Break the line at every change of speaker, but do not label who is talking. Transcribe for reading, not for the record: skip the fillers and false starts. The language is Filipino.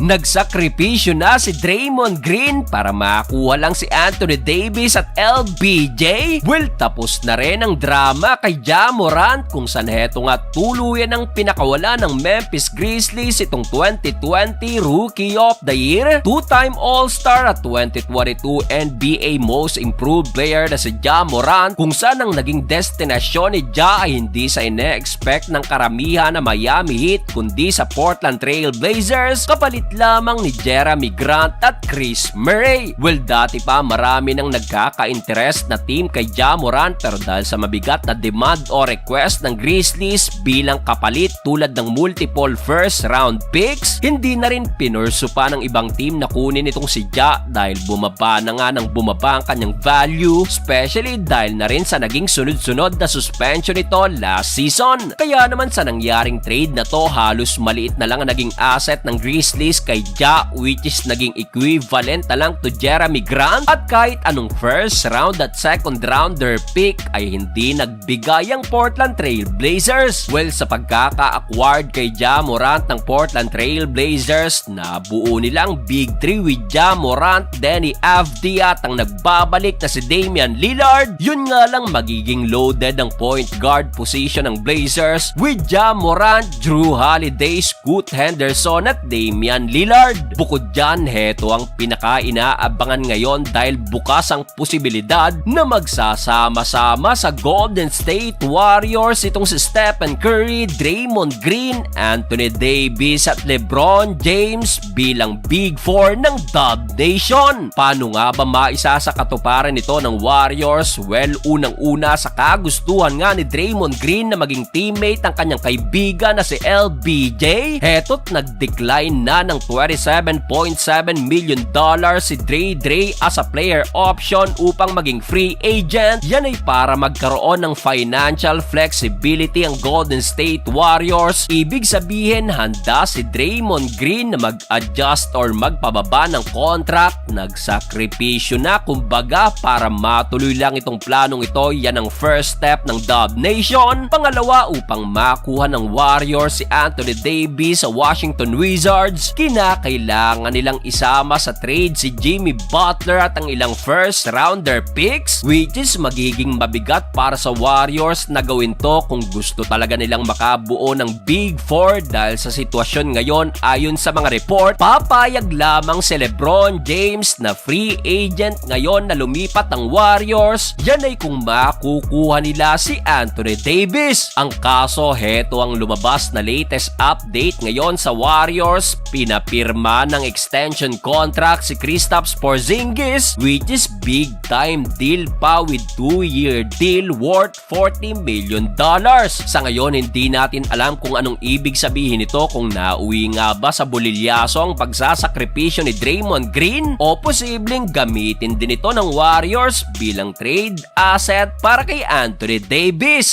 Nagsakripisyo na si Draymond Green para makuha lang si Anthony Davis at LBJ? Well, tapos na rin ang drama kay Ja Morant kung saan heto nga tuluyan ang pinakawala ng Memphis Grizzlies itong 2020 Rookie of the Year, two-time All-Star at 2022 NBA Most Improved Player na si Ja Morant, kung saan ang naging destinasyon ni Ja ay hindi sa ine-expect ng karamihan na Miami Heat kundi sa Portland Trail Blazers, kapalit lamang ni Jeremy Grant at Chris Murray. Well, dati pa marami nang nagkaka-interest na team kay Ja Morant, pero dahil sa mabigat na demand o request ng Grizzlies bilang kapalit tulad ng multiple first round picks, hindi na rin pinursu pa ng ibang team na kunin itong si Ja dahil bumaba na nga ng bumaba ang kanyang value, especially dahil na rin sa naging sunod-sunod na suspension nito last season. Kaya naman sa nangyaring trade na to, halos maliit na lang ang naging asset ng Grizzlies kay Ja, which is naging equivalent na lang to Jeremy Grant, at kahit anong first round at second rounder pick ay hindi nagbigay ang Portland Trail Blazers. Well, sa pagkaka-acquired kay Ja Morant ng Portland Trail Blazers, nabuo nilang Big 3 with Ja Morant, Denny Avdia at ang nagbabalik na si Damian Lillard. Yun nga lang, magiging loaded ang point guard position ng Blazers with Ja Morant, Drew Holiday, Scoot Henderson at Damian Lillard. Bukod dyan, heto ang pinaka-inaabangan ngayon dahil bukas ang posibilidad na magsasama-sama sa Golden State Warriors itong si Stephen Curry, Draymond Green, Anthony Davis at LeBron James bilang Big Four ng Dub Nation. Paano nga ba maisasakatuparan ito ng Warriors? Well, unang-una sa kagustuhan nga ni Draymond Green na maging teammate ng kanyang kaibigan na si LBJ. Heto't nag-decline na ng $27.7 million si Dre as a player option upang maging free agent. Yan ay para magkaroon ng financial flexibility ang Golden State Warriors. Ibig sabihin, handa si Draymond Green na mag-adjust or magpababa ng contract. Nagsakripisyo na kumbaga para matuloy lang itong planong ito. Yan ang first step ng Dub Nation. Pangalawa, upang makuha ng Warriors si Anthony Davis sa Washington Wizards, kinakailangan nilang isama sa trade si Jimmy Butler at ang ilang first rounder picks, which is magiging mabigat para sa Warriors na gawin to kung gusto talaga nilang makabuo ng Big Four. Dahil sa sitwasyon ngayon, ayon sa mga report, papayag lamang si LeBron James na free agent ngayon na lumipat ng Warriors. Yan ay kung makukuha nila si Anthony Davis. Ang kaso, heto ang lumabas na latest update ngayon sa Warriors. Pinapirma ng extension contract si Kristaps Porzingis, which is big time deal pa with 2-year deal worth $40 million. Sa ngayon, hindi natin alam kung anong ibig sabihin nito, kung nauwi nga ba sa bulilyaso ang pagsasakripisyo ni Draymond Green o posibleng gamitin din ito ng Warriors bilang trade asset para kay Anthony Davis.